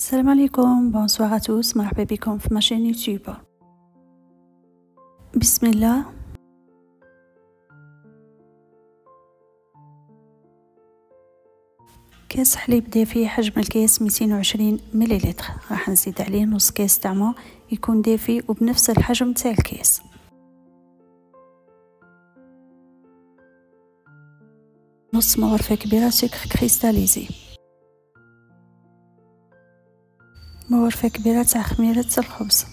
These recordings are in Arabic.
السلام عليكم، بونسوار توس، مرحبا بكم في ماشين يوتيوب. بسم الله. كاس حليب دافي، حجم الكاس 220 مليلتر. راح نزيد عليه نص كاس تاع ما يكون دافي وبنفس الحجم تاع الكاس. نص مغرفة كبيرة سكر كريستاليزي. مغرفة كبيرة تاع خميرة الخبز.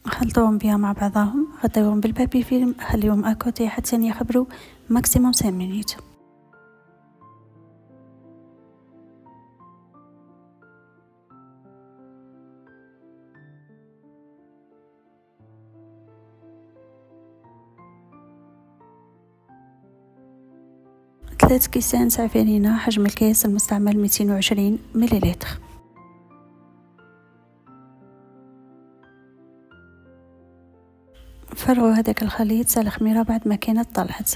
نخلطوهم بها مع بعضهم، غطيوهم بالبابي فيلم، خليهم اكوتي حتى يخبروا ماكسيموم 5 مينوت. ثلاث كيسان تاع فانينا، حجم الكاس المستعمل 220 مليلتر. فرغوا هذاك الخليط تاع الخميره بعد ما كانت طلعت.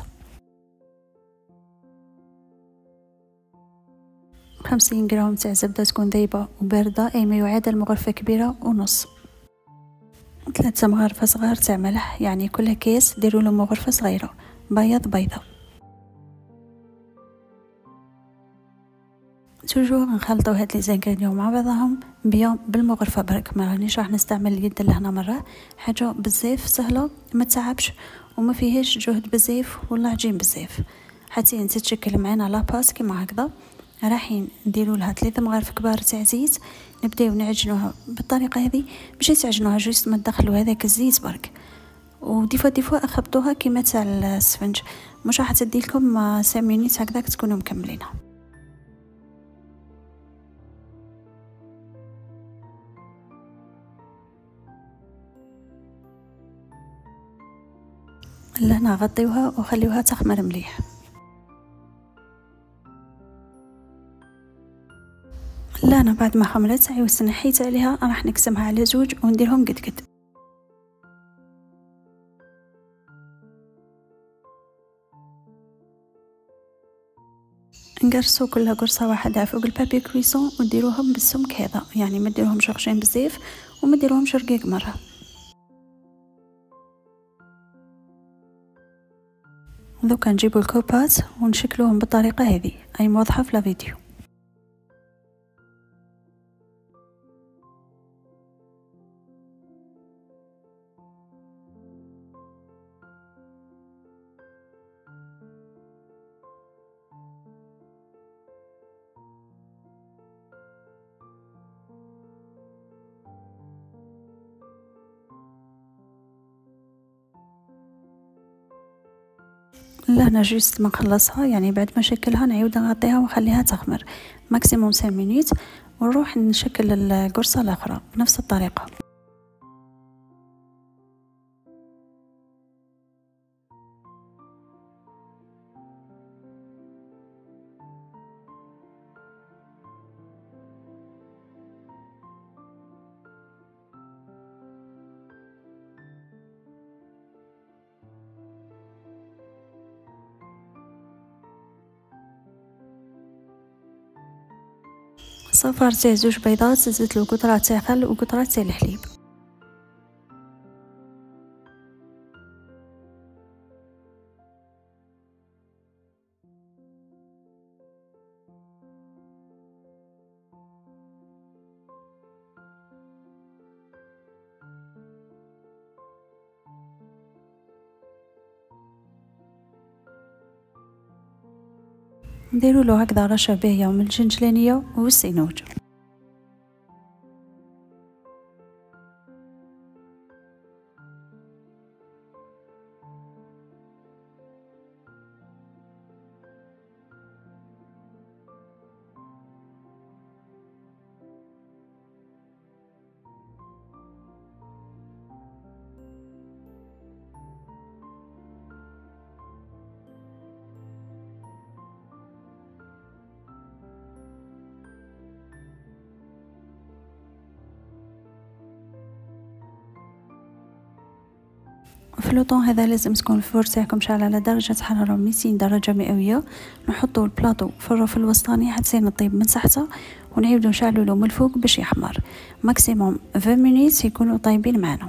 50 غرام تاع زبده تكون ذايبه وبارده، اي ما يعادل مغرفه كبيره ونص. 3 مغارف صغار تاع ملح، يعني كل كاس ديروا له مغرفه صغيره. بياض بيضه. توجور نخلطوا هاد لي زانغريديون مع بعضهم بيان بالمغرفه برك، ما رانيش راح نستعمل اليد لهنا مره، حاجه بزاف سهله ما تعبش وما فيهاش جهد بزاف ولا عجين بزاف. حتى انت تشكل معنا لاباس كيما هكذا. رايحين نديروا لها 3 مغارف كبار تاع زيت، نبداو نعجنوها بالطريقه هذه، ماشي تعجنوها جوست ما تدخلوا هذاك الزيت برك، وديفوا اخبطوها كيما تاع السفنج، مش راح تدي لكم 5 مينوت هكذاك تكونوا مكملينها. لهنا غطيوها وخليوها تخمر مليح. لهنا بعد ما خمرت عاوز نحيت عليها، راح نقسمها على زوج ونديرهم قد قد. نقرصوا كل قرصه واحده فوق البابي كويسون وديروهم بالسمك هذا، يعني ما ديروهمش رقشين بزاف وما ديروهمش رقيق مره. دوكا نجيبوا الكوبات ونشكلوهم بالطريقه هذه، اي موضحه في الفيديو. لهنا جوست ما نخلصها، يعني بعد ما نشكلها نعاود نغطيها ونخليها تخمر ماكسيموم 5 مينوت، ونروح نشكل القرصه الاخرى بنفس الطريقه. صفرت 2 بيضات، زدت له قطره تاع خل وقطره تاع الحليب. نديروا له هكذا رشه باهيه من الجنجلانيه والسينوج. في لوطون هذا لازم تكون الفور تاعكم شاعل على درجة حرارة 200 درجة مئوية. نحطوا البلاطو في الرف الوسطاني حتى نطيب من تحته، ونعيدو نشعلو له من الفوق باش يحمر ماكسيموم 20 مينيت يكونوا طايبين معنا.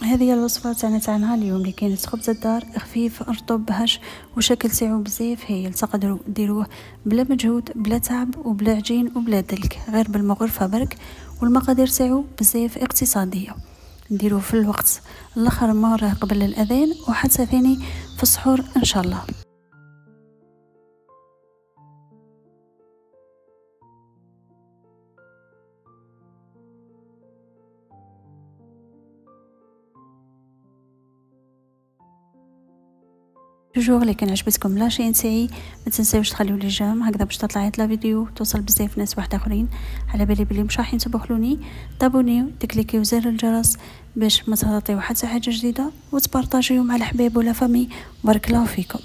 هذه هي الوصفه تاعنا نهار اليوم اللي كانت خبز الدار خفيف رطب هش وشكل تاعو بزاف هايل. تقدروا ديروه بلا مجهود بلا تعب وبلا عجين وبلا دلك، غير بالمغرفه برك، والمقادير تاعو بزاف اقتصاديه. نديروه في الوقت الاخر مره قبل الاذان وحتى ثاني في السحور ان شاء الله. توجور اللي كان عجبتكم لاشين تاعي ما تنساوش تخليو لي جيم هكذا باش تطلعت لا فيديو توصل بزاف ناس واحد اخرين. على بالي بلي مش راح تبخلوني، تابونيو تكليكيو زر الجرس باش ما تهبطيو حتى حاجه جديده، وتبارطاجيو مع الحباب ولا فامي. بارك الله فيكم.